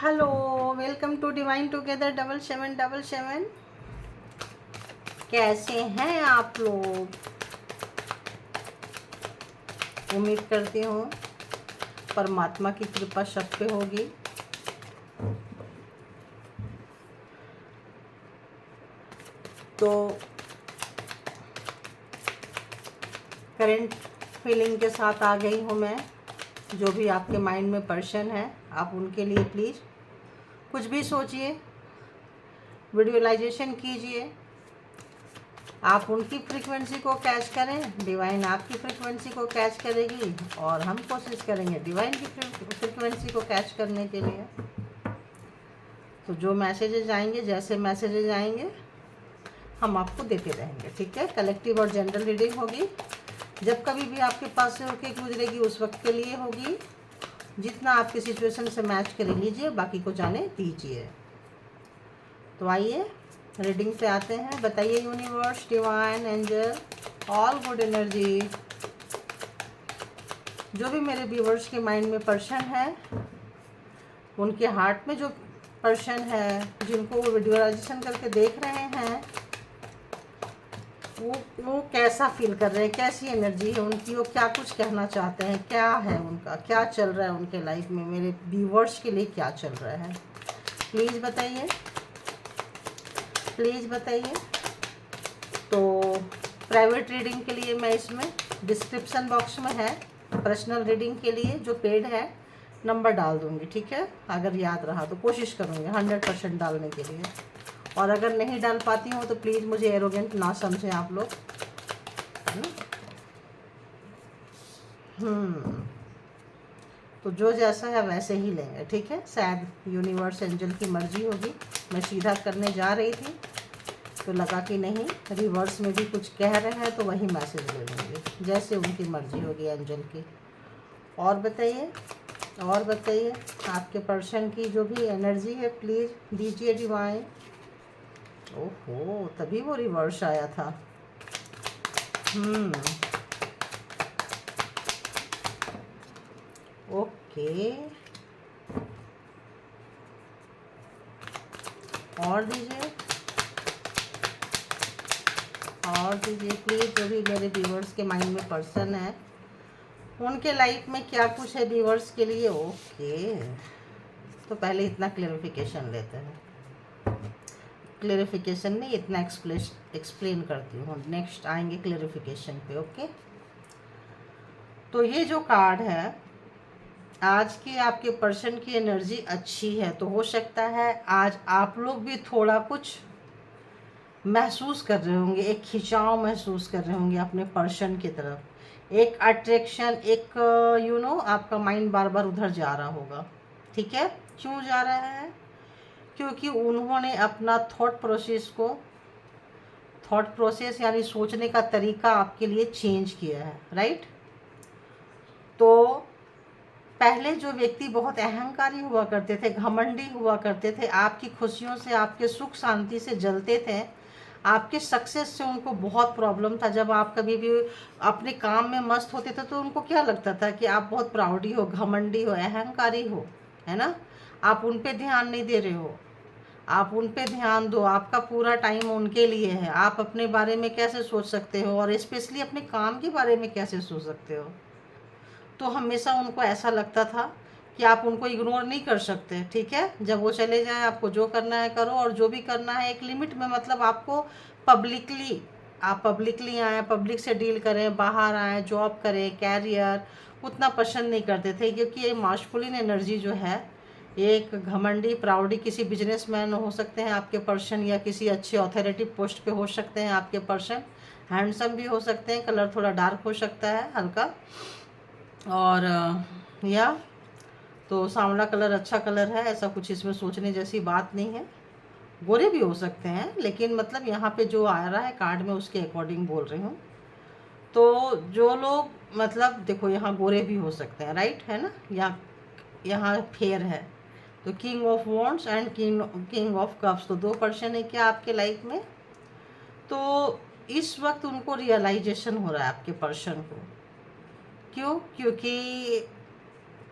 Hello, welcome to Divine Together 7777। कैसे हैं आप लोग? उम्मीद करती हूँ परमात्मा की कृपा सब पे होगी। तो करंट फीलिंग के साथ आ गई हूँ मैं। जो भी आपके माइंड में पर्सन है, आप उनके लिए प्लीज़ कुछ भी सोचिए, विजुअलाइजेशन कीजिए। आप उनकी फ्रीक्वेंसी को कैच करें, डिवाइन आपकी फ्रीक्वेंसी को कैच करेगी और हम कोशिश करेंगे डिवाइन की फ्रीक्वेंसी को कैच करने के लिए। तो जो मैसेजेस आएंगे, जैसे मैसेजेस आएंगे, हम आपको देते रहेंगे। ठीक है, कलेक्टिव और जनरल रीडिंग होगी। जब कभी भी आपके पास से होके गुजरेगी उस वक्त के लिए होगी। जितना आपकी सिचुएशन से मैच कर लीजिए, बाकी को जाने दीजिए। तो आइए रीडिंग पे आते हैं। बताइए universe, divine, angel, all good energy, जो भी मेरे व्यूवर्स के माइंड में पर्सन है, उनके हार्ट में जो पर्सन है, जिनको वो विजुअलाइजेशन करके देख रहे हैं, वो कैसा फील कर रहे हैं, कैसी एनर्जी है उनकी, वो क्या कुछ कहना चाहते हैं, क्या है उनका, क्या चल रहा है उनके लाइफ में, मेरे व्यूवर्स के लिए क्या चल रहा है, प्लीज़ बताइए, प्लीज़ बताइए। तो प्राइवेट रीडिंग के लिए मैं इसमें डिस्क्रिप्शन बॉक्स में है, पर्सनल रीडिंग के लिए जो पेड है, नंबर डाल दूँगी। ठीक है, अगर याद रहा तो कोशिश करूँगी 100% डालने के लिए। और अगर नहीं डाल पाती हूँ तो प्लीज़ मुझे एरोगेंट ना समझें आप लोग, है ना। तो जो जैसा है वैसे ही लेंगे। ठीक है, शायद यूनिवर्स एंजल की मर्जी होगी। मैं सीधा करने जा रही थी तो लगा कि नहीं, रिवर्स में भी कुछ कह रहे हैं तो वही मैसेज ले लूँगी, जैसे उनकी मर्जी होगी एंजल की। और बताइए, और बताइए आपके पर्सन की जो भी एनर्जी है प्लीज़ दीजिए डिवाइन। ओहो, तभी वो रिवर्स आया था। ओके, और दीजिए, और दीजिए प्लीज़। जो भी मेरे व्यूवर्स के माइंड में पर्सन है, उनके लाइफ में क्या कुछ है व्यूवर्स के लिए। ओके, तो पहले इतना क्लेरिफिकेशन लेते हैं। क्लेरिफिकेशन नहीं, इतना एक्सप्लेन करती हूँ, नेक्स्ट आएंगे क्लेरिफिकेशन पे। ओके, तो ये जो कार्ड है, आज की आपके पर्सन की एनर्जी अच्छी है, तो हो सकता है आज आप लोग भी थोड़ा कुछ महसूस कर रहे होंगे, एक खिंचाव महसूस कर रहे होंगे अपने पर्सन की तरफ, एक अट्रैक्शन, एक आपका माइंड बार बार उधर जा रहा होगा। ठीक है, क्यों जा रहा है? क्योंकि उन्होंने अपना थॉट प्रोसेस यानी सोचने का तरीका आपके लिए चेंज किया है। राइट। तो पहले जो व्यक्ति बहुत अहंकारी हुआ करते थे, घमंडी हुआ करते थे, आपकी खुशियों से, आपके सुख शांति से जलते थे, आपके सक्सेस से उनको बहुत प्रॉब्लम था। जब आप कभी भी अपने काम में मस्त होते थे तो उनको क्या लगता था कि आप बहुत प्राउडी हो, घमंडी हो, अहंकारी हो, है ना। आप उन पे ध्यान नहीं दे रहे हो, आप उन पे ध्यान दो। आपका पूरा टाइम उनके लिए है। आप अपने बारे में कैसे सोच सकते हो, और स्पेशली अपने काम के बारे में कैसे सोच सकते हो। तो हमेशा उनको ऐसा लगता था कि आप उनको इग्नोर नहीं कर सकते। ठीक है, जब वो चले जाएं, आपको जो करना है करो, और जो भी करना है एक लिमिट में, मतलब आपको पब्लिकली, आप पब्लिकली आएँ, पब्लिक से डील करें, बाहर आएँ, जॉब करें, कैरियर उतना पसंद नहीं करते थे। क्योंकि ये मास्कुलिन एनर्जी जो है, एक घमंडी, प्राउडी, किसी बिजनेसमैन हो सकते हैं आपके पर्सन, या किसी अच्छे ऑथोरिटी पोस्ट पे हो सकते हैं आपके पर्सन, हैंडसम भी हो सकते हैं, कलर थोड़ा डार्क हो सकता है हल्का, और या तो सांवला कलर अच्छा कलर है, ऐसा कुछ इसमें सोचने जैसी बात नहीं है। गोरे भी हो सकते हैं, लेकिन मतलब यहाँ पे जो आ रहा है कार्ड में उसके अकॉर्डिंग बोल रही हूँ। तो जो लोग, मतलब देखो, यहाँ गोरे भी हो सकते हैं, राइट, है ना। यहाँ फेयर है, तो king of wands and king of cups, तो 2 पर्सन है क्या आपके लाइफ में। तो इस वक्त उनको रियलाइजेशन हो रहा है आपके पर्सन को। क्यों? क्योंकि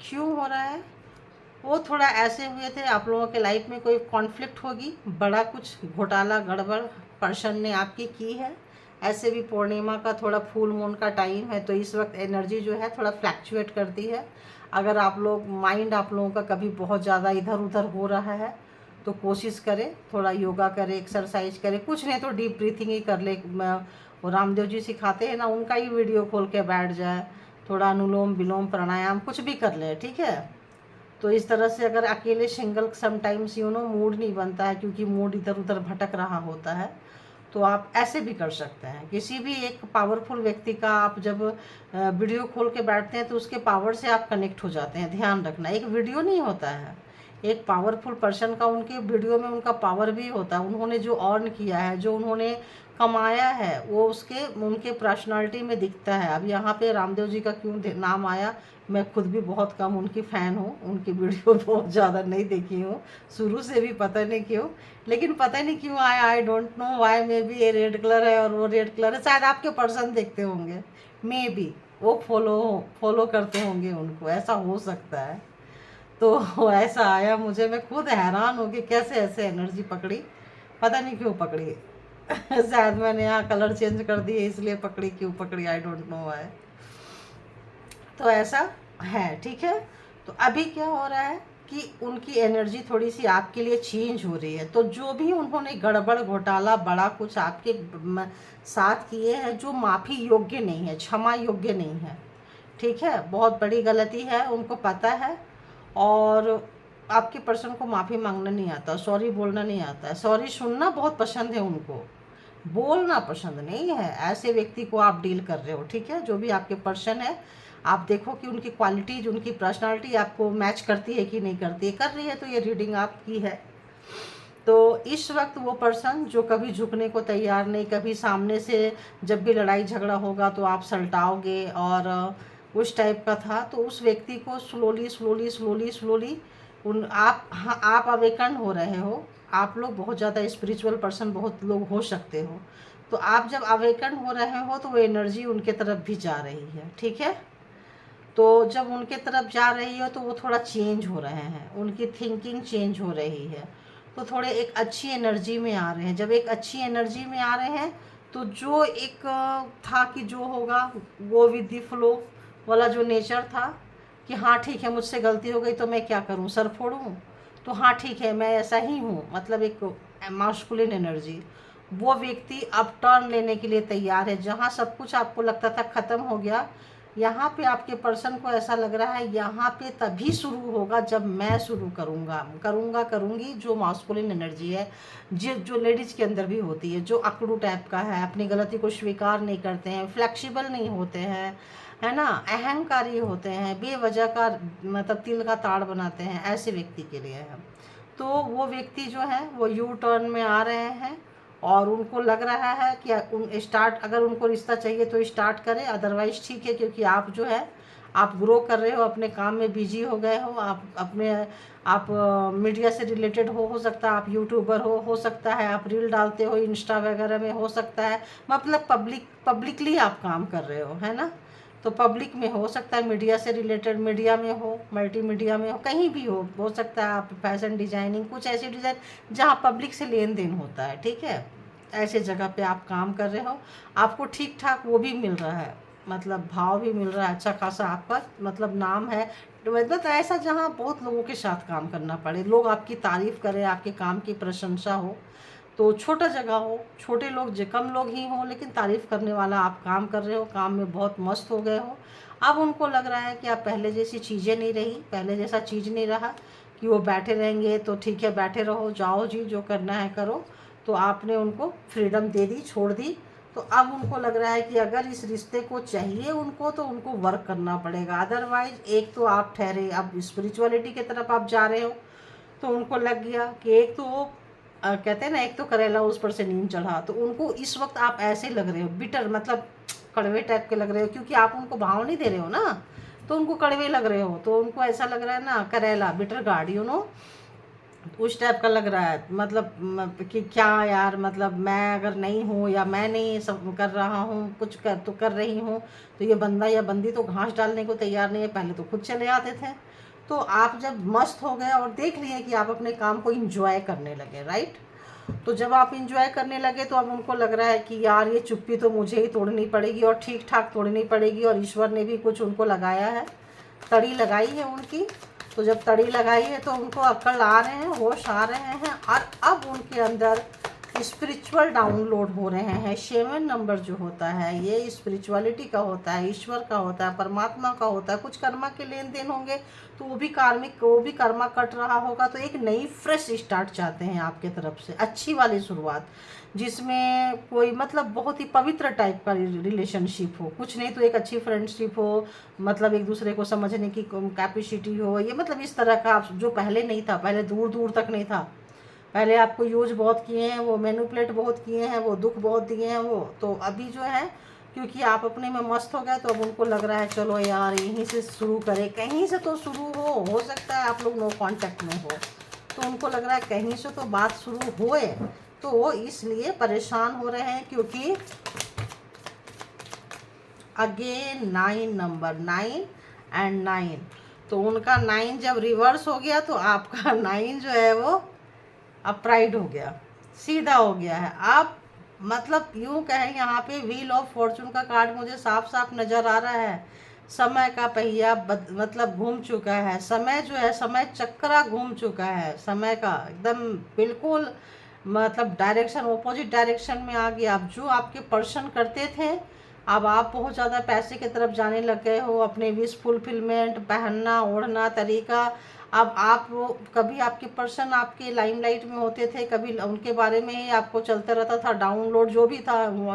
क्यों हो रहा है? वो थोड़ा ऐसे हुए थे, आप लोगों के लाइफ में कोई कॉन्फ्लिक्ट होगी, बड़ा कुछ घोटाला गड़बड़ पर्सन ने आपकी की है। ऐसे भी पूर्णिमा का थोड़ा फुल मून का टाइम है, तो इस वक्त एनर्जी जो है थोड़ा फ्लैक्चुएट करती है। अगर आप लोग माइंड आप लोगों का कभी बहुत ज़्यादा इधर उधर हो रहा है तो कोशिश करें, थोड़ा योगा करें, एक्सरसाइज करें, कुछ नहीं तो डीप ब्रीथिंग ही कर ले। वो रामदेव जी सिखाते हैं ना, उनका ही वीडियो खोल के बैठ जाए, थोड़ा अनुलोम विलोम प्राणायाम कुछ भी कर ले, ठीक है। तो इस तरह से अगर अकेले सिंगल समटाइम्स मूड नहीं बनता है, क्योंकि मूड इधर उधर भटक रहा होता है, तो आप ऐसे भी कर सकते हैं। किसी भी एक पावरफुल व्यक्ति का आप जब वीडियो खोल के बैठते हैं तो उसके पावर से आप कनेक्ट हो जाते हैं। ध्यान रखना, एक वीडियो नहीं होता है, एक पावरफुल पर्सन का उनके वीडियो में उनका पावर भी होता है। उन्होंने जो अर्न किया है, जो उन्होंने कमाया है, वो उसके उनके पर्सनालिटी में दिखता है। अब यहाँ पे रामदेव जी का क्यों नाम आया, मैं खुद भी बहुत कम उनकी फ़ैन हूँ, उनकी वीडियो बहुत ज़्यादा नहीं देखी हूँ शुरू से भी, पता नहीं क्यों, लेकिन पता नहीं क्यों आया, I don't know why. May be ये रेड कलर है और वो रेड कलर है, शायद आपके पर्सन देखते होंगे, मे बी वो फॉलो करते होंगे उनको, ऐसा हो सकता है। तो ऐसा आया मुझे, मैं खुद हैरान हो कि कैसे ऐसे एनर्जी पकड़ी, पता नहीं क्यों पकड़ी। शायद मैंने यहाँ कलर चेंज कर दिए इसलिए पकड़ी, क्यों पकड़ी आई डोंट नो वाई। तो ऐसा है, ठीक है। तो अभी क्या हो रहा है कि उनकी एनर्जी थोड़ी सी आपके लिए चेंज हो रही है। तो जो भी उन्होंने गड़बड़ घोटाला बड़ा कुछ आपके साथ किए हैं, जो माफ़ी योग्य नहीं है, क्षमा योग्य नहीं है, ठीक है, बहुत बड़ी गलती है, उनको पता है। और आपके पर्सन को माफ़ी मांगना नहीं आता, सॉरी बोलना नहीं आता है, सॉरी सुनना बहुत पसंद है उनको, बोलना पसंद नहीं है। ऐसे व्यक्ति को आप डील कर रहे हो, ठीक है। जो भी आपके पर्सन है, आप देखो कि उनकी क्वालिटीज, उनकी पर्सनालिटी आपको मैच करती है कि नहीं करती है। कर रही है तो ये रीडिंग आपकी है। तो इस वक्त वो पर्सन जो कभी झुकने को तैयार नहीं, कभी सामने से जब भी लड़ाई झगड़ा होगा तो आप सलटाओगे और उस टाइप का था, तो उस व्यक्ति को स्लोली स्लोली स्लोली स्लोली आप अवेकन हो रहे हो। आप लोग बहुत ज़्यादा स्पिरिचुअल पर्सन बहुत लोग हो सकते हो, तो आप जब अवेकन हो रहे हो तो वो एनर्जी उनके तरफ भी जा रही है, ठीक है। तो जब उनके तरफ जा रही हो तो वो थोड़ा चेंज हो रहे हैं, उनकी थिंकिंग चेंज हो रही है, तो थोड़े एक अच्छी एनर्जी में आ रहे हैं। जब एक अच्छी एनर्जी में आ रहे हैं तो जो एक था कि जो होगा वो विद द फ्लो वाला जो नेचर था कि हाँ ठीक है, मुझसे गलती हो गई तो मैं क्या करूँ, सर फोड़ूँ, तो हाँ ठीक है मैं ऐसा ही हूँ, मतलब एक मास्कुलिन एनर्जी, वो व्यक्ति अब टर्न लेने के लिए तैयार है। जहाँ सब कुछ आपको लगता था ख़त्म हो गया, यहाँ पे आपके पर्सन को ऐसा लग रहा है यहाँ पे तभी शुरू होगा जब मैं शुरू करूँगी। जो मास्कुलिन एनर्जी है, जो लेडीज़ के अंदर भी होती है, जो अकड़ू टाइप का है, अपनी गलती को स्वीकार नहीं करते हैं, फ्लेक्सिबल नहीं होते हैं, है ना, अहंकारी होते हैं, बेवजह का मतलब तिल का ताड़ बनाते हैं, ऐसे व्यक्ति के लिए है। तो वो व्यक्ति जो है वो यू टर्न में आ रहे हैं और उनको लग रहा है कि अगर उनको रिश्ता चाहिए तो स्टार्ट करें, अदरवाइज ठीक है, क्योंकि आप जो है आप ग्रो कर रहे हो, अपने काम में बिजी हो गए हो, आप मीडिया से रिलेटेड हो सकता है आप यूट्यूबर हो सकता है आप रील डालते हो इंस्टा वगैरह में, हो सकता है मतलब पब्लिकली आप काम कर रहे हो, है ना। तो पब्लिक में हो सकता है, मीडिया से रिलेटेड, मीडिया में हो, मल्टीमीडिया में हो, कहीं भी हो सकता है आप फैशन डिजाइनिंग, कुछ ऐसी डिज़ाइन जहाँ पब्लिक से लेन देन होता है, ठीक है, ऐसे जगह पे आप काम कर रहे हो। आपको ठीक ठाक वो भी मिल रहा है, मतलब भाव भी मिल रहा है अच्छा खासा, आपका मतलब नाम है, मतलब ऐसा जहाँ बहुत लोगों के साथ काम करना पड़े, लोग आपकी तारीफ़ करें, आपके काम की प्रशंसा हो। तो छोटा जगह हो, छोटे लोग कम लोग ही हों, लेकिन तारीफ़ करने वाला आप काम कर रहे हो, काम में बहुत मस्त हो गए हो। अब उनको लग रहा है कि आप पहले जैसी चीज़ें नहीं रही, पहले जैसा चीज़ नहीं रहा कि वो बैठे रहेंगे तो ठीक है बैठे रहो, जाओ जी जो करना है करो। तो आपने उनको फ्रीडम दे दी, छोड़ दी। तो अब उनको लग रहा है कि अगर इस रिश्ते को चाहिए उनको तो उनको वर्क करना पड़ेगा, अदरवाइज एक तो आप ठहरे, अब स्पिरिचुअलिटी की तरफ आप जा रहे हो, तो उनको लग गया कि एक तो वो कहते हैं ना, एक तो करेला उस पर से नीम चढ़ा, तो उनको इस वक्त आप ऐसे लग रहे हो बिटर, मतलब कड़वे टाइप के लग रहे हो, क्योंकि आप उनको भाव नहीं दे रहे हो ना, तो उनको कड़वे लग रहे हो, तो उनको ऐसा लग रहा है ना, करेला बिटर गार्ड उस टाइप का लग रहा है। मतलब कि क्या यार, मतलब मैं अगर नहीं हूँ या मैं नहीं सब कर रहा हूँ, कुछ कर रही हूँ, तो ये बंदा या बंदी तो घास डालने को तैयार नहीं है, पहले तो खुद चले आते थे। तो आप जब मस्त हो गए और देख लिए कि आप अपने काम को इंजॉय करने लगे, राइट। तो जब आप इंजॉय करने लगे तो अब उनको लग रहा है कि यार ये चुप्पी तो मुझे ही तोड़नी पड़ेगी और ठीक ठाक तोड़नी पड़ेगी, और ईश्वर ने भी कुछ उनको लगाया है, तड़ी लगाई है उनकी। तो जब तड़ी लगाई है तो उनको अक्ल आ रहे हैं, होश आ रहे हैं, और अब उनके अंदर स्पिरिचुअल डाउनलोड हो रहे हैं। 7 नंबर जो होता है ये स्पिरिचुअलिटी का होता है, ईश्वर का होता है, परमात्मा का होता है। कुछ कर्मा के लेन देन होंगे तो वो भी कार्मिक, वो भी कर्मा कट रहा होगा, तो एक नई फ्रेश स्टार्ट चाहते हैं आपके तरफ से, अच्छी वाली शुरुआत, जिसमें कोई मतलब बहुत ही पवित्र टाइप का रिलेशनशिप हो, कुछ नहीं तो एक अच्छी फ्रेंडशिप हो, मतलब एक दूसरे को समझने की कैपेसिटी हो, ये मतलब इस तरह का जो पहले नहीं था, पहले दूर दूर तक नहीं था। पहले आपको यूज बहुत किए हैं, वो मैनिपुलेट बहुत किए हैं, वो दुख बहुत दिए हैं वो, तो अभी जो है क्योंकि आप अपने में मस्त हो गए तो अब उनको लग रहा है चलो यार यहीं से शुरू करें, कहीं से तो शुरू हो सकता है आप लोग नो कांटेक्ट में हो, तो उनको लग रहा है कहीं से तो बात शुरू होए, तो वो इसलिए परेशान हो रहे हैं क्योंकि अगेन 9 नंबर, 9 एंड 9, तो उनका 9 जब रिवर्स हो गया तो आपका 9 जो है वो अपराइट हो गया, सीधा हो गया है। आप मतलब यूं कहें यहाँ पे व्हील ऑफ फॉर्चून का कार्ड मुझे साफ साफ नज़र आ रहा है। समय का पहिया मतलब घूम चुका है, समय जो है समय चक्रा घूम चुका है, समय का एकदम बिल्कुल मतलब डायरेक्शन ऑपोजिट डायरेक्शन में आ गया। अब जो आपके पर्सन करते थे अब आप बहुत ज़्यादा पैसे की तरफ जाने लग गए हो, अपने विश फुलफिलमेंट, पहनना ओढ़ना तरीका। अब आप वो कभी आपके पर्सन आपके लाइमलाइट में होते थे, कभी उनके बारे में ही आपको चलते रहता था डाउनलोड जो भी था, वो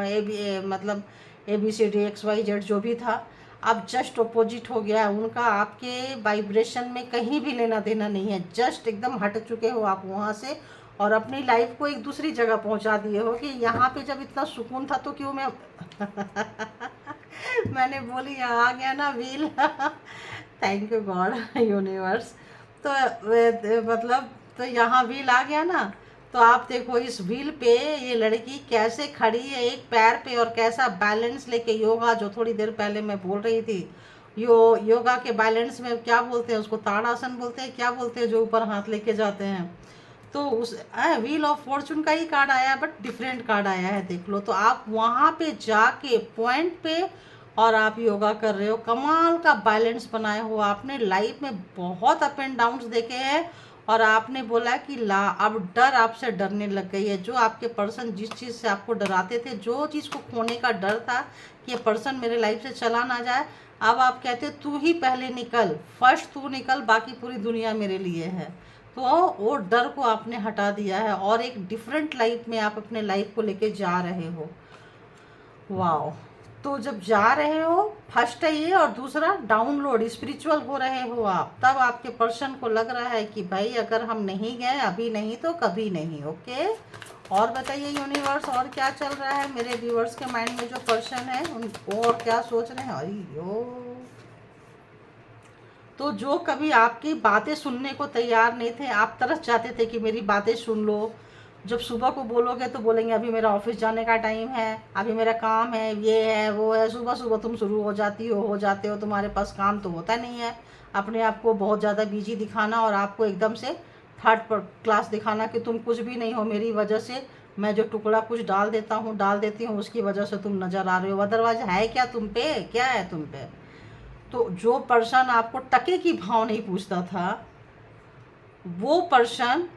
मतलब ABCD XYZ जो भी था, अब जस्ट अपोजिट हो गया है उनका। आपके वाइब्रेशन में कहीं भी लेना देना नहीं है, जस्ट एकदम हट चुके हो आप वहाँ से और अपनी लाइफ को एक दूसरी जगह पहुँचा दिए हो कि यहाँ पे जब इतना सुकून था तो क्यों मैं मैंने बोली यहाँ आ गया ना wheel thank you God universe. तो मतलब तो यहाँ व्हील आ गया ना, तो आप देखो इस व्हील पे ये लड़की कैसे खड़ी है एक पैर पे और कैसा बैलेंस लेके, योगा जो थोड़ी देर पहले मैं बोल रही थी, योगा के बैलेंस में क्या बोलते हैं उसको, ताड़ासन बोलते हैं, क्या बोलते हैं जो ऊपर हाथ लेके जाते हैं, तो उस व्हील ऑफ फॉर्चून का ही कार्ड आया है बट डिफरेंट कार्ड आया है, देख लो। तो आप वहाँ पे जाके पॉइंट पे और आप योगा कर रहे हो, कमाल का बैलेंस बनाए हो आपने। लाइफ में बहुत अप एंड डाउन्स देखे हैं और आपने बोला कि ला अब डर आपसे डरने लग गई है। जो आपके पर्सन जिस चीज़ से आपको डराते थे, जो चीज़ को खोने का डर था कि ये पर्सन मेरे लाइफ से चला ना जाए, अब आप कहते हो तू ही पहले निकल, फर्स्ट तू निकल, बाकी पूरी दुनिया मेरे लिए है। तो वो डर को आपने हटा दिया है और एक डिफरेंट लाइफ में आप अपने लाइफ को लेके जा रहे हो। वाओ। तो जब जा रहे हो फर्स्ट है ये, और दूसरा डाउनलोड स्पिरिचुअल हो रहे हो आप, तब आपके पर्सन को लग रहा है कि भाई अगर हम नहीं गए अभी नहीं तो कभी नहीं। ओके, और बताइए यूनिवर्स और क्या चल रहा है मेरे व्यूअर्स के माइंड में, जो पर्सन है उनको और क्या सोच रहे हैं। अयो, तो जो कभी आपकी बातें सुनने को तैयार नहीं थे, आप तरस जाते थे कि मेरी बातें सुन लो, जब सुबह को बोलोगे तो बोलेंगे अभी मेरा ऑफिस जाने का टाइम है, अभी मेरा काम है, ये है वो है। सुबह सुबह तुम शुरू हो जाते हो, तुम्हारे पास काम तो होता नहीं है, अपने आप को बहुत ज़्यादा बिजी दिखाना और आपको एकदम से थर्ड क्लास दिखाना कि तुम कुछ भी नहीं हो, मेरी वजह से मैं जो टुकड़ा कुछ डाल देती हूँ उसकी वजह से तुम नज़र आ रहे हो, अदरवाइज है क्या तुम पे, क्या है तुम पे। तो जो पर्सन आपको टके की भाव नहीं पूछता था, वो पर्सन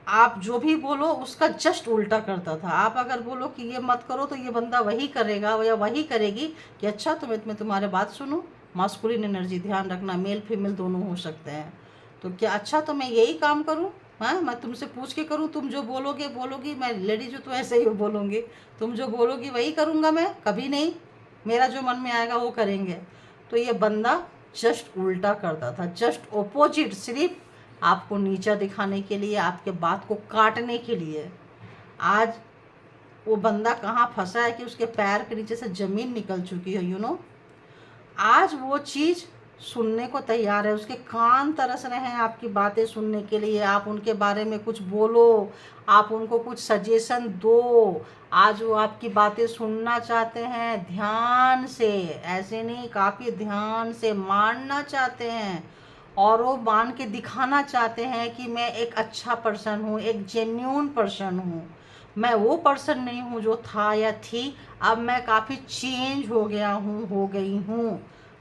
आप जो भी बोलो उसका जस्ट उल्टा करता था। आप अगर बोलो कि ये मत करो तो ये बंदा वही करेगा या वही करेगी कि अच्छा मैं तुम्हारे बात सुनूं। मास्कुलिन एनर्जी ध्यान रखना, मेल फीमेल दोनों हो सकते हैं, तो क्या अच्छा तो मैं यही काम करूं, हाँ मैं तुमसे पूछ के करूं, तुम जो बोलोगी मैं लेडीज हूँ तो ऐसे ही बोलूँगी, तुम जो बोलोगी वही करूँगा मैं, कभी नहीं, मेरा जो मन में आएगा वो करेंगे। तो ये बंदा जस्ट उल्टा करता था, जस्ट ऑपोजिट, सिर्फ आपको नीचा दिखाने के लिए, आपके बात को काटने के लिए। आज वो बंदा कहाँ फंसा है कि उसके पैर के नीचे से ज़मीन निकल चुकी है, यू नो। आज वो चीज़ सुनने को तैयार है, उसके कान तरस रहे हैं आपकी बातें सुनने के लिए। आप उनके बारे में कुछ बोलो, आप उनको कुछ सजेशन दो, आज वो आपकी बातें सुनना चाहते हैं ध्यान से, ऐसे नहीं, काफ़ी ध्यान से मानना चाहते हैं। और वो मान के दिखाना चाहते हैं कि मैं एक अच्छा पर्सन हूँ, एक जेन्यून पर्सन हूँ, मैं वो पर्सन नहीं हूँ जो था या थी, अब मैं काफ़ी चेंज हो गया हूँ, हो गई हूँ।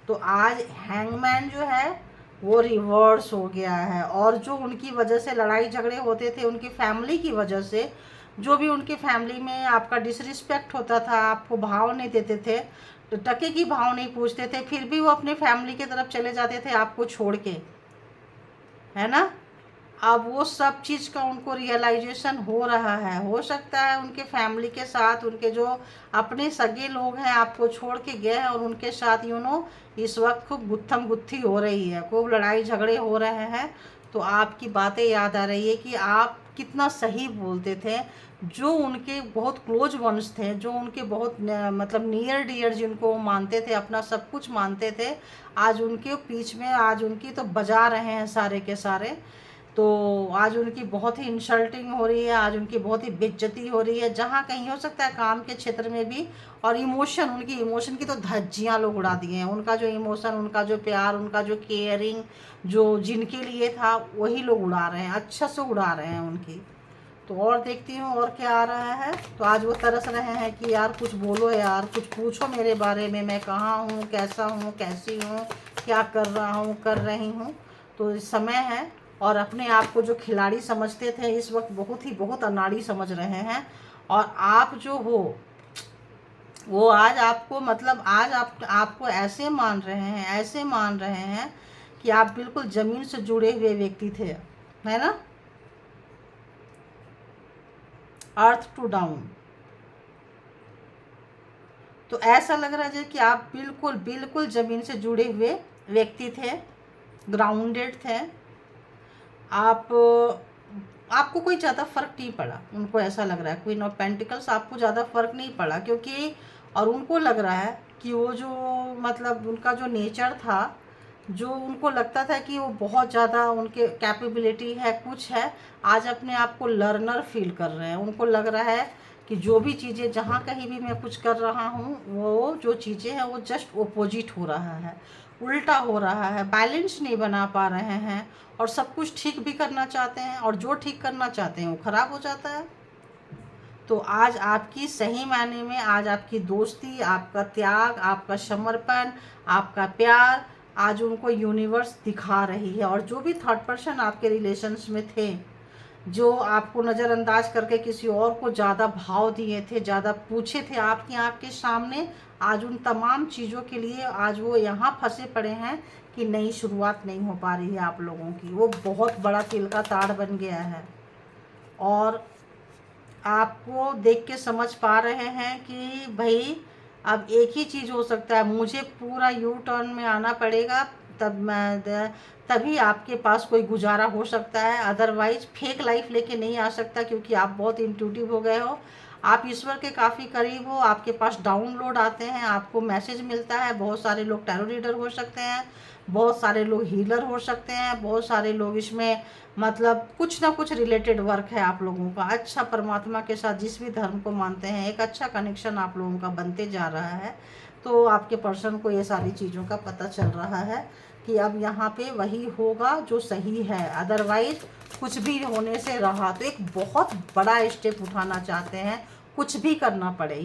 तो आज हैंगमैन जो है वो रिवर्स हो गया है, और जो उनकी वजह से लड़ाई झगड़े होते थे उनकी फैमिली की वजह से, जो भी उनकी फैमिली में आपका डिसरिस्पेक्ट होता था, आपको भाव नहीं देते थे, तो टके की भाव नहीं पूछते थे, फिर भी वो अपने फैमिली की तरफ चले जाते थे आपको छोड़ के, है ना। अब वो सब चीज़ का उनको रियलाइजेशन हो रहा है। हो सकता है उनके फैमिली के साथ उनके जो अपने सगे लोग हैं आपको छोड़ के गए हैं, और उनके साथ इस वक्त खूब गुत्थम गुत्थी हो रही है, खूब लड़ाई झगड़े हो रहे हैं। तो आपकी बातें याद आ रही है कि आप कितना सही बोलते थे। जो उनके बहुत क्लोज वंस थे, जो उनके बहुत मतलब नियर डियर, जिनको वो मानते थे, अपना सब कुछ मानते थे, आज उनके बीच में आज उनकी तो बजा रहे हैं सारे के सारे। तो आज उनकी बहुत ही इंसल्टिंग हो रही है, आज उनकी बहुत ही बेइज्जती हो रही है, जहाँ कहीं हो सकता है काम के क्षेत्र में भी। और इमोशन, उनकी इमोशन की तो धज्जियाँ लोग उड़ा दिए हैं। उनका जो इमोशन, उनका जो प्यार, उनका जो केयरिंग, जो जिनके लिए था, वही लोग उड़ा रहे हैं, अच्छा से उड़ा रहे हैं उनकी। तो और देखती हूँ और क्या आ रहा है। तो आज वो तरस रहे हैं कि यार कुछ बोलो, यार कुछ पूछो मेरे बारे में, मैं कहाँ हूँ, कैसा हूँ, कैसी हूँ, क्या कर रहा हूँ, कर रही हूँ। तो इस समय है, और अपने आप को जो खिलाड़ी समझते थे इस वक्त बहुत अनाड़ी समझ रहे हैं। और आप जो हो वो आज आपको, मतलब आज आपको ऐसे मान रहे हैं, ऐसे मान रहे हैं कि आप बिल्कुल ज़मीन से जुड़े हुए व्यक्ति थे, है ना। Earth to down. तो ऐसा लग रहा है कि आप बिल्कुल बिल्कुल ज़मीन से जुड़े हुए व्यक्ति थे, ग्राउंडेड थे आप। आपको कोई ज़्यादा फ़र्क नहीं पड़ा, उनको ऐसा लग रहा है, क्वीन ऑफ पेंटिकल्स, आपको ज़्यादा फ़र्क नहीं पड़ा, क्योंकि और उनको लग रहा है कि वो जो मतलब उनका जो नेचर था, जो उनको लगता था कि वो बहुत ज़्यादा उनके कैपेबिलिटी है, कुछ है, आज अपने आप को लर्नर फील कर रहे हैं। उनको लग रहा है कि जो भी चीज़ें, जहाँ कहीं भी मैं कुछ कर रहा हूँ, वो जो चीज़ें हैं वो जस्ट ओपोजिट हो रहा है, उल्टा हो रहा है, बैलेंस नहीं बना पा रहे हैं, और सब कुछ ठीक भी करना चाहते हैं, और जो ठीक करना चाहते हैं वो ख़राब हो जाता है। तो आज आपकी सही मायने में, आज आपकी दोस्ती, आपका त्याग, आपका समर्पण, आपका प्यार, आज उनको यूनिवर्स दिखा रही है। और जो भी थर्ड पर्सन आपके रिलेशंस में थे, जो आपको नज़रअंदाज करके किसी और को ज़्यादा भाव दिए थे, ज़्यादा पूछे थे आपकी आँख के सामने, आज उन तमाम चीज़ों के लिए आज वो यहाँ फंसे पड़े हैं कि नई शुरुआत नहीं हो पा रही है आप लोगों की। वो बहुत बड़ा तिल का ताड़ बन गया है, और आपको देख के समझ पा रहे हैं कि भाई अब एक ही चीज़ हो सकता है, मुझे पूरा यू टर्न में आना पड़ेगा, तब मैं तभी आपके पास कोई गुजारा हो सकता है, अदरवाइज फेक लाइफ लेके नहीं आ सकता, क्योंकि आप बहुत इंट्यूटिव हो गए हो, आप ईश्वर के काफ़ी करीब हो, आपके पास डाउनलोड आते हैं, आपको मैसेज मिलता है। बहुत सारे लोग टैरो रीडर हो सकते हैं, बहुत सारे लोग हीलर हो सकते हैं, बहुत सारे लोग इसमें मतलब कुछ ना कुछ रिलेटेड वर्क है आप लोगों का। अच्छा, परमात्मा के साथ जिस भी धर्म को मानते हैं, एक अच्छा कनेक्शन आप लोगों का बनते जा रहा है। तो आपके पर्सन को ये सारी चीज़ों का पता चल रहा है कि अब यहाँ पे वही होगा जो सही है, अदरवाइज कुछ भी होने से रहा। तो एक बहुत बड़ा स्टेप उठाना चाहते हैं, कुछ भी करना पड़े,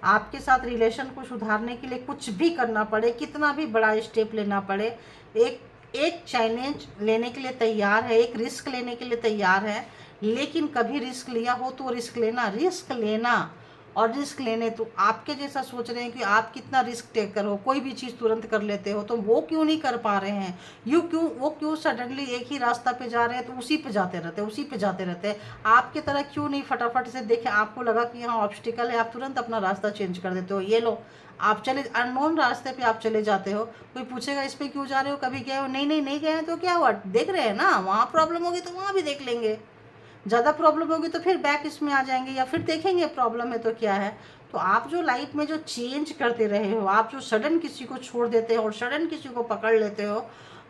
आपके साथ रिलेशन को सुधारने के लिए कुछ भी करना पड़े, कितना भी बड़ा स्टेप लेना पड़े, एक एक चैलेंज लेने के लिए तैयार है, एक रिस्क लेने के लिए तैयार है। लेकिन कभी रिस्क लिया हो तो रिस्क लेना और रिस्क लेने, तो आपके जैसा सोच रहे हैं कि आप कितना रिस्क टेकर हो, कोई भी चीज़ तुरंत कर लेते हो, तो वो क्यों नहीं कर पा रहे हैं। वो क्यों सडनली एक ही रास्ता पे जा रहे हैं तो उसी पे जाते रहते हैं, उसी पे जाते रहते हैं। आपके तरह क्यों नहीं फटाफट से देखें, आपको लगा कि यहाँ ऑब्स्टिकल है, आप तुरंत अपना रास्ता चेंज कर देते हो। ये लो, आप चले अननोन रास्ते पे आप चले जाते हो, कोई पूछेगा इस पे क्यों जा रहे हो, कभी गए हो, नहीं गए हैं, तो क्या हुआ, देख रहे हैं ना, वहाँ प्रॉब्लम होगी तो वहाँ भी देख लेंगे, ज़्यादा प्रॉब्लम होगी तो फिर बैक इसमें आ जाएंगे, या फिर देखेंगे प्रॉब्लम है तो क्या है। तो आप जो लाइफ में जो चेंज करते रहे हो, आप जो सडन किसी को छोड़ देते हो और सडन किसी को पकड़ लेते हो,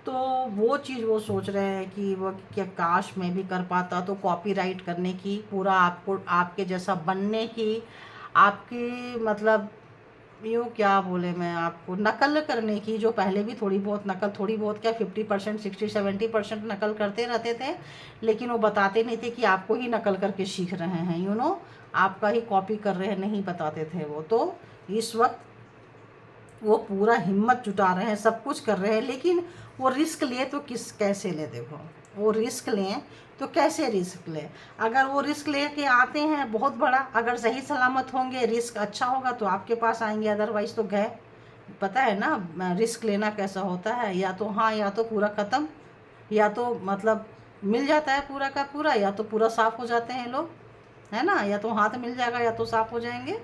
तो वो चीज़ वो सोच रहे हैं कि वो क्या काश मैं भी कर पाता, तो कॉपीराइट करने की, पूरा आपको आपके जैसा बनने की, आपकी मतलब यूँ क्या बोले मैं आपको, नकल करने की, जो पहले भी थोड़ी बहुत नकल, थोड़ी बहुत क्या 50% 60-70% नकल करते रहते थे, लेकिन वो बताते नहीं थे कि आपको ही नकल करके सीख रहे हैं, आपका ही कॉपी कर रहे हैं, नहीं बताते थे वो। तो इस वक्त वो पूरा हिम्मत जुटा रहे हैं, सब कुछ कर रहे हैं, लेकिन वो रिस्क लिए तो कैसे ले, देखो वो रिस्क लें तो कैसे रिस्क लें। अगर वो रिस्क लेके आते हैं बहुत बड़ा, अगर सही सलामत होंगे, रिस्क अच्छा होगा तो आपके पास आएंगे, अदरवाइज तो गए। पता है ना रिस्क लेना कैसा होता है, या तो हाँ, या तो पूरा ख़त्म, या तो मतलब मिल जाता है पूरा का पूरा, या तो पूरा साफ हो जाते हैं लोग, है ना, या तो हाथ मिल जाएगा या तो साफ हो जाएंगे।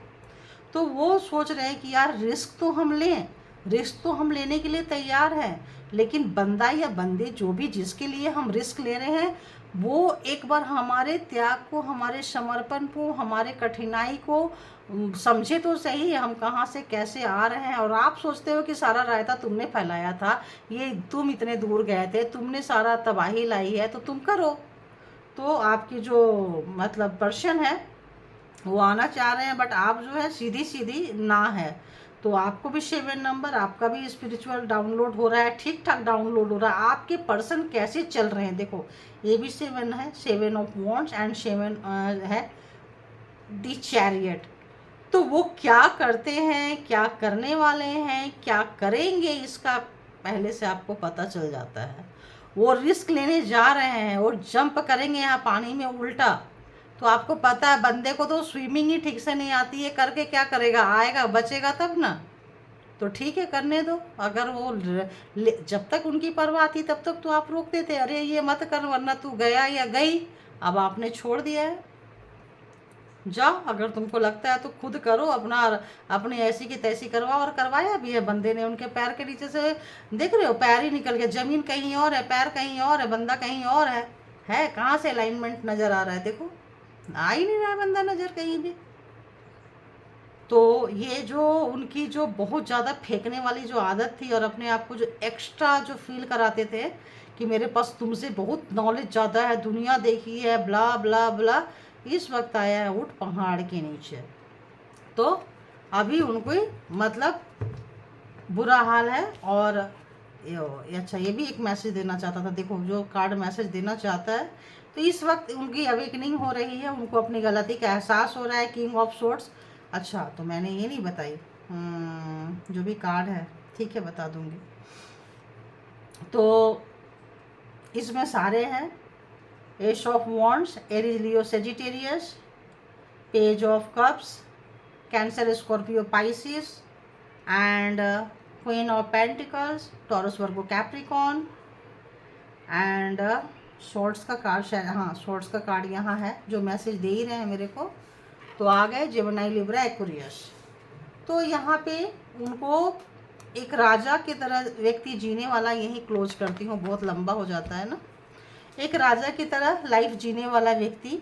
तो वो सोच रहे हैं कि यार रिस्क तो हम लें, रिस्क तो हम लेने के लिए तैयार हैं, लेकिन बंदा या बंदे जो भी जिसके लिए हम रिस्क ले रहे हैं, वो एक बार हमारे त्याग को, हमारे समर्पण को, हमारे कठिनाई को समझे तो सही, हम कहाँ से कैसे आ रहे हैं। और आप सोचते हो कि सारा रायता तुमने फैलाया था, ये तुम इतने दूर गए थे, तुमने सारा तबाही लाई है, तो तुम करो। तो आपकी जो मतलब पर्सन है वो आना चाह रहे हैं, बट आप जो है सीधी सीधी ना है। तो आपको भी 7 नंबर, आपका भी स्पिरिचुअल डाउनलोड हो रहा है, ठीक ठाक डाउनलोड हो रहा है। आपके पर्सन कैसे चल रहे हैं, देखो ये भी 7 है, 7 ऑफ वॉन्ड्स एंड 7 है दी चैरियट। तो वो क्या करते हैं, क्या करने वाले हैं, क्या करेंगे, इसका पहले से आपको पता चल जाता है। वो रिस्क लेने जा रहे हैं और जंप करेंगे यहाँ पानी में उल्टा। तो आपको पता है बंदे को तो स्विमिंग ही ठीक से नहीं आती है, करके क्या करेगा, आएगा बचेगा तब ना। तो ठीक है, करने दो। अगर वो जब तक उनकी परवाह थी तब तक तो आप रोकते थे, अरे ये मत कर वरना तू गया या गई। अब आपने छोड़ दिया है, जाओ, अगर तुमको लगता है तो खुद करो, अपना अपनी ऐसी की तैसी करवाओ। और करवाया भी है बंदे ने, उनके पैर के नीचे से देख रहे हो, पैर ही निकल गया, जमीन कहीं और है, पैर कहीं और है, बंदा कहीं और है कहाँ से अलाइनमेंट नज़र आ रहा है, देखो आ ही नहीं रहा है बंदा नज़र कहीं भी। तो ये जो उनकी जो बहुत ज़्यादा फेंकने वाली जो आदत थी, और अपने आप को जो एक्स्ट्रा जो फील कराते थे कि मेरे पास तुमसे बहुत नॉलेज ज़्यादा है, दुनिया देखी है, ब्ला ब्ला ब्ला, इस वक्त आया है ऊँट पहाड़ के नीचे। तो अभी उनको मतलब बुरा हाल है। और अच्छा, ये भी एक मैसेज देना चाहता था, देखो जो कार्ड मैसेज देना चाहता है, तो इस वक्त उनकी अवेकनिंग हो रही है, उनको अपनी गलती का एहसास हो रहा है, किंग ऑफ सोर्ड्स। अच्छा, तो मैंने ये नहीं बताई, जो भी कार्ड है, ठीक है बता दूंगी। तो इसमें सारे हैं, S of wands, Aries Leo Sagittarius, page of cups, cancer Scorpio Pisces, and queen of pentacles, Taurus Virgo Capricorn, and shorts का कार्ड शायद, हाँ शॉर्ट्स का कार्ड यहाँ है, जो मैसेज दे ही रहे हैं मेरे को। तो आ गए जेमिनी, लिब्रा, एक्वेरियस। तो यहाँ पे उनको एक राजा की तरह व्यक्ति जीने वाला, यही क्लोज करती हूँ, बहुत लंबा हो जाता है ना। एक राजा की तरह लाइफ जीने वाला व्यक्ति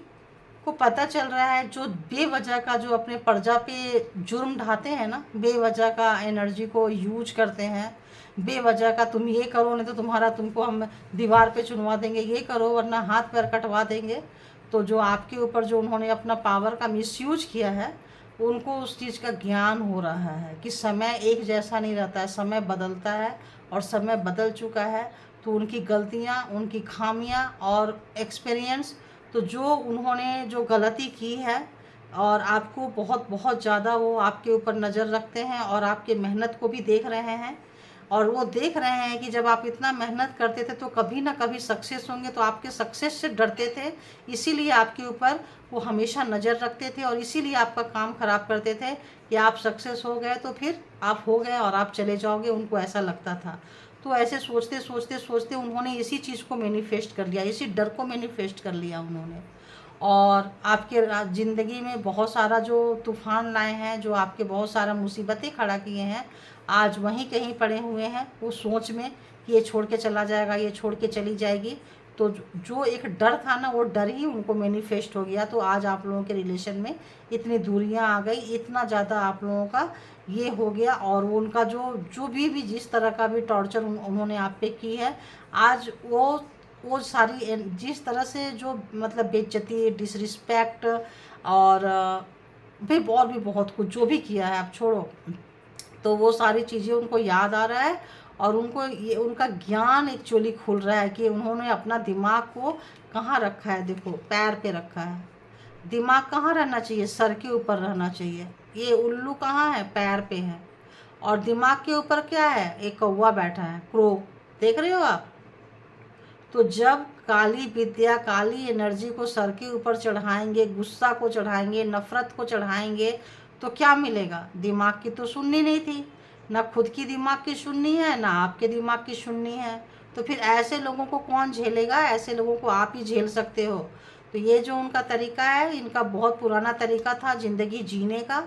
को पता चल रहा है, जो बेवजह का जो अपने प्रजा पे जुर्म ढाते हैं ना, बेवजह का एनर्जी को यूज करते हैं, बेवजह का तुम ये करो नहीं तो तुमको हम दीवार पे चुनवा देंगे, ये करो वरना हाथ पैर कटवा देंगे। तो जो आपके ऊपर जो उन्होंने अपना पावर का मिसयूज किया है, उनको उस चीज़ का ज्ञान हो रहा है कि समय एक जैसा नहीं रहता है, समय बदलता है, और समय बदल चुका है। तो उनकी गलतियाँ, उनकी खामियाँ और एक्सपीरियंस, तो जो उन्होंने जो गलती की है, और आपको बहुत बहुत ज़्यादा वो आपके ऊपर नज़र रखते हैं, और आपके मेहनत को भी देख रहे हैं। और वो देख रहे हैं कि जब आप इतना मेहनत करते थे तो कभी ना कभी सक्सेस होंगे, तो आपके सक्सेस से डरते थे, इसीलिए आपके ऊपर वो हमेशा नज़र रखते थे, और इसीलिए आपका काम ख़राब करते थे कि आप सक्सेस हो गए तो फिर आप हो गए और आप चले जाओगे, उनको ऐसा लगता था। तो ऐसे सोचते सोचते सोचते उन्होंने इसी चीज़ को मैनिफेस्ट कर लिया, इसी डर को मैनिफेस्ट कर लिया उन्होंने। और आपके ज़िंदगी में बहुत सारा जो तूफ़ान लाए हैं, जो आपके बहुत सारा मुसीबतें खड़ा किए हैं, आज वहीं कहीं पड़े हुए हैं, वो सोच में कि ये छोड़ के चला जाएगा, ये छोड़ के चली जाएगी। तो जो एक डर था ना, वो डर ही उनको मैनिफेस्ट हो गया। तो आज आप लोगों के रिलेशन में इतनी दूरियां आ गई, इतना ज़्यादा आप लोगों का ये हो गया, और वो उनका जो भी जिस तरह का भी टॉर्चर उन्होंने आप पे की है, आज वो सारी जिस तरह से जो मतलब बेइज्जती, डिसरिस्पेक्ट, और भी बहुत कुछ जो भी किया है, आप छोड़ो, तो वो सारी चीज़ें उनको याद आ रहा है और उनको ये उनका ज्ञान एक्चुअली खुल रहा है कि उन्होंने अपना दिमाग को कहाँ रखा है। देखो पैर पे रखा है। दिमाग कहाँ रहना चाहिए? सर के ऊपर रहना चाहिए। ये उल्लू कहाँ है? पैर पे है। और दिमाग के ऊपर क्या है? एक कौवा बैठा है, क्रो। देख रहे हो आप? तो जब काली विद्या, काली एनर्जी को सर के ऊपर चढ़ाएंगे, गुस्सा को चढ़ाएंगे, नफरत को चढ़ाएंगे, तो क्या मिलेगा? दिमाग की तो सुननी नहीं थी, ना खुद की दिमाग की सुननी है, ना आपके दिमाग की सुननी है। तो फिर ऐसे लोगों को कौन झेलेगा? ऐसे लोगों को आप ही झेल सकते हो। तो ये जो उनका तरीका है, इनका बहुत पुराना तरीका था ज़िंदगी जीने का,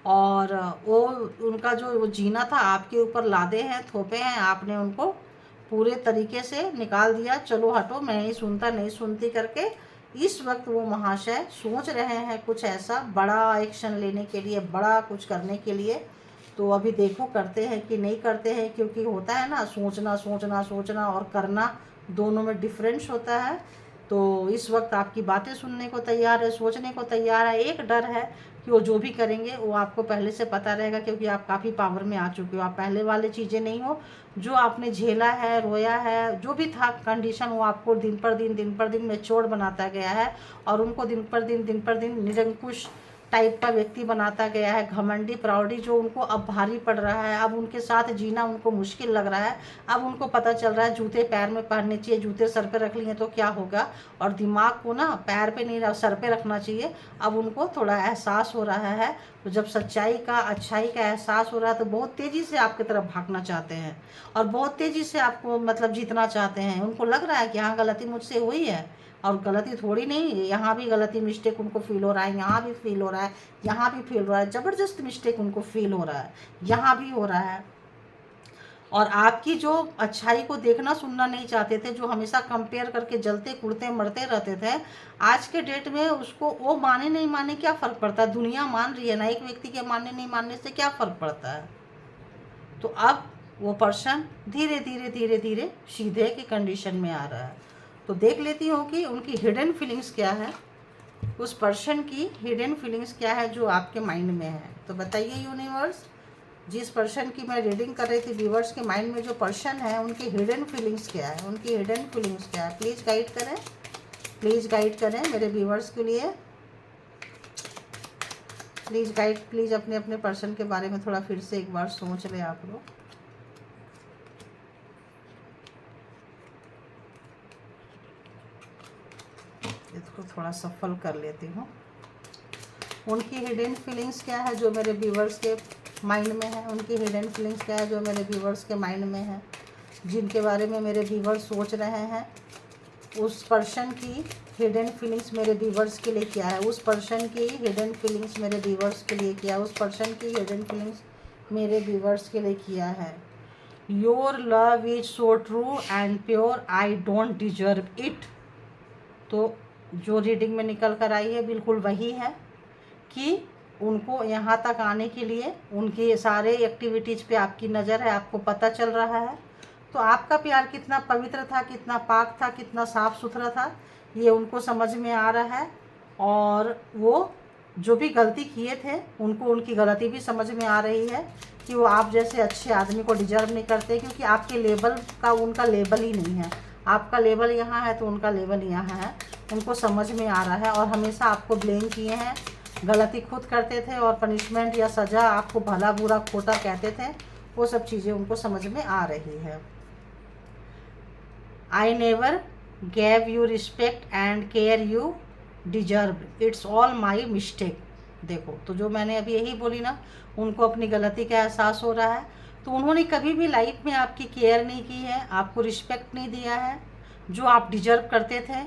और वो उनका जो वो जीना था आपके ऊपर लादे हैं, थोपे हैं, आपने उनको पूरे तरीके से निकाल दिया। चलो हटो, मैं नहीं सुनता, नहीं सुनती करके इस वक्त वो महाशय सोच रहे हैं कुछ ऐसा बड़ा एक्शन लेने के लिए, बड़ा कुछ करने के लिए। तो अभी देखो करते हैं कि नहीं करते हैं, क्योंकि होता है ना, सोचना सोचना सोचना और करना, दोनों में डिफरेंस होता है। तो इस वक्त आपकी बातें सुनने को तैयार है, सोचने को तैयार है। एक डर है कि वो जो भी करेंगे वो आपको पहले से पता रहेगा, क्योंकि आप काफ़ी पावर में आ चुके हो। आप पहले वाले चीज़ें नहीं हो, जो आपने झेला है, रोया है, जो भी था कंडीशन, वो आपको दिन पर दिन मैच्योर बनाता गया है और उनको दिन पर दिन निरंकुश टाइप का व्यक्ति बनाता गया है। घमंडी, प्राउडी जो उनको अब भारी पड़ रहा है, अब उनके साथ जीना उनको मुश्किल लग रहा है। अब उनको पता चल रहा है जूते पैर में पहनने चाहिए, जूते सर पे रख लिए तो क्या होगा, और दिमाग को ना पैर पे नहीं, सर पे रखना चाहिए। अब उनको थोड़ा एहसास हो रहा है। तो जब सच्चाई का, अच्छाई का एहसास हो रहा है, तो बहुत तेज़ी से आपकी तरफ भागना चाहते हैं और बहुत तेज़ी से आपको मतलब जीतना चाहते हैं। उनको लग रहा है कि हाँ गलती मुझसे हुई है, और गलती थोड़ी नहीं, यहाँ भी गलती, मिस्टेक उनको फील हो रहा है, यहाँ भी फील हो रहा है, यहाँ भी फील हो रहा है, ज़बरदस्त मिस्टेक उनको फील हो रहा है, यहाँ भी हो रहा है। और आपकी जो अच्छाई को देखना सुनना नहीं चाहते थे, जो हमेशा कंपेयर करके जलते कुड़ते मरते रहते थे, आज के डेट में उसको वो माने नहीं माने क्या फ़र्क पड़ता है? दुनिया मान रही है ना, एक व्यक्ति के मानने नहीं मानने से क्या फ़र्क पड़ता है? तो अब वो पर्सन धीरे धीरे धीरे धीरे सीधे की कंडीशन में आ रहा है। तो देख लेती हूँ कि उनकी हिडन फीलिंग्स क्या है, उस पर्सन की हिडन फीलिंग्स क्या है जो आपके माइंड में है। तो बताइए यूनिवर्स, जिस पर्सन की मैं रीडिंग कर रही थी, व्यूवर्स के माइंड में जो पर्सन है, उनकी हिडन फीलिंग्स क्या है, उनकी हिडन फीलिंग्स क्या है? प्लीज़ गाइड करें, प्लीज़ गाइड करें मेरे व्यूवर्स के लिए। प्लीज़ गाइड, प्लीज़ अपने अपने पर्सन के बारे में थोड़ा फिर से एक बार सोच लें आप लोग। इसको थोड़ा सफल कर लेती हूँ। उनकी हिडन फीलिंग्स क्या है जो मेरे व्यूवर्स के माइंड में है? उनकी हिडन फीलिंग्स क्या है जो मेरे व्यूवर्स के माइंड में है, जिनके बारे में मेरे व्यूवर्स सोच रहे हैं? उस पर्सन की हिडन फीलिंग्स मेरे व्यूवर्स के लिए क्या है? उस पर्सन की हिडन फीलिंग्स मेरे व्यूवर्स के लिए क्या है? उस पर्सन की हिडन फीलिंग्स मेरे व्यूवर्स के लिए किया है। Your love is so true and pure, I don't deserve it. तो जो रीडिंग में निकल कर आई है बिल्कुल वही है कि उनको यहाँ तक आने के लिए उनके सारे एक्टिविटीज़ पे आपकी नज़र है, आपको पता चल रहा है। तो आपका प्यार कितना पवित्र था, कितना पाक था, कितना साफ़ सुथरा था, ये उनको समझ में आ रहा है। और वो जो भी गलती किए थे, उनको उनकी गलती भी समझ में आ रही है कि वो आप जैसे अच्छे आदमी को डिजर्व नहीं करते, क्योंकि आपके लेवल का उनका लेवल ही नहीं है। आपका लेवल यहाँ है तो उनका लेवल यहाँ है, उनको समझ में आ रहा है। और हमेशा आपको ब्लेम किए हैं, गलती खुद करते थे और पनिशमेंट या सज़ा आपको भला बुरा खोटा कहते थे, वो सब चीज़ें उनको समझ में आ रही है। I never gave you respect and care you deserve, it's all my mistake। देखो, तो जो मैंने अभी यही बोली ना, उनको अपनी गलती का एहसास हो रहा है। तो उन्होंने कभी भी लाइफ में आपकी केयर नहीं की है, आपको रिस्पेक्ट नहीं दिया है जो आप डिजर्व करते थे।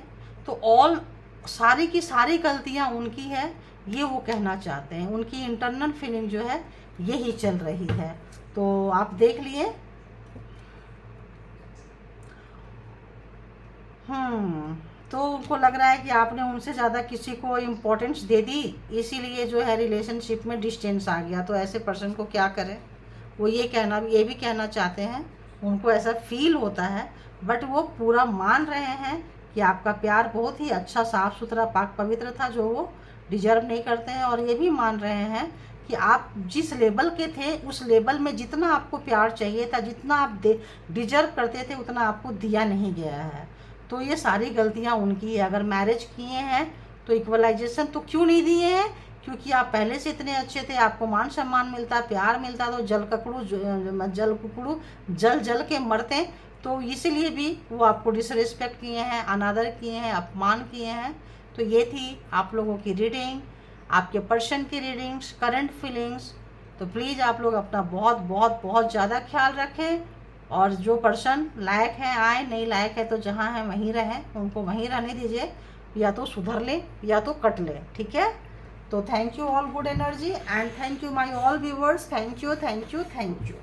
तो ऑल सारी की सारी गलतियां उनकी है, ये वो कहना चाहते हैं। उनकी इंटरनल फीलिंग जो है यही चल रही है। तो आप देख लिए। तो उनको लग रहा है कि आपने उनसे ज़्यादा किसी को इम्पोर्टेंस दे दी, इसीलिए जो है रिलेशनशिप में डिस्टेंस आ गया। तो ऐसे पर्सन को क्या करें? वो ये भी कहना चाहते हैं, उनको ऐसा फील होता है, बट वो पूरा मान रहे हैं कि आपका प्यार बहुत ही अच्छा, साफ़ सुथरा, पाक पवित्र था, जो वो डिजर्व नहीं करते हैं। और ये भी मान रहे हैं कि आप जिस लेवल के थे उस लेवल में जितना आपको प्यार चाहिए था, जितना आप डिजर्व करते थे, उतना आपको दिया नहीं गया है। तो ये सारी गलतियाँ उनकी है। अगर मैरिज किए हैं तो इक्वलाइजेशन तो क्यों नहीं दिए हैं? क्योंकि आप पहले से इतने अच्छे थे, आपको मान सम्मान मिलता, प्यार मिलता, तो जल कुकड़ू जल जल के मरते। तो इसीलिए भी वो आपको डिसरिस्पेक्ट किए हैं, अनादर किए हैं, अपमान किए हैं। तो ये थी आप लोगों की रीडिंग, आपके पर्सन की रीडिंग्स, करंट फीलिंग्स। तो प्लीज़ आप लोग अपना बहुत बहुत बहुत ज़्यादा ख्याल रखें, और जो पर्सन लायक है आए, नहीं लायक है तो जहाँ है वहीं रहें, उनको वहीं रहने दीजिए, या तो सुधर ले या तो कट ले, ठीक है। तो thank you all good energy, and thank you my all viewers, thank you thank you thank you.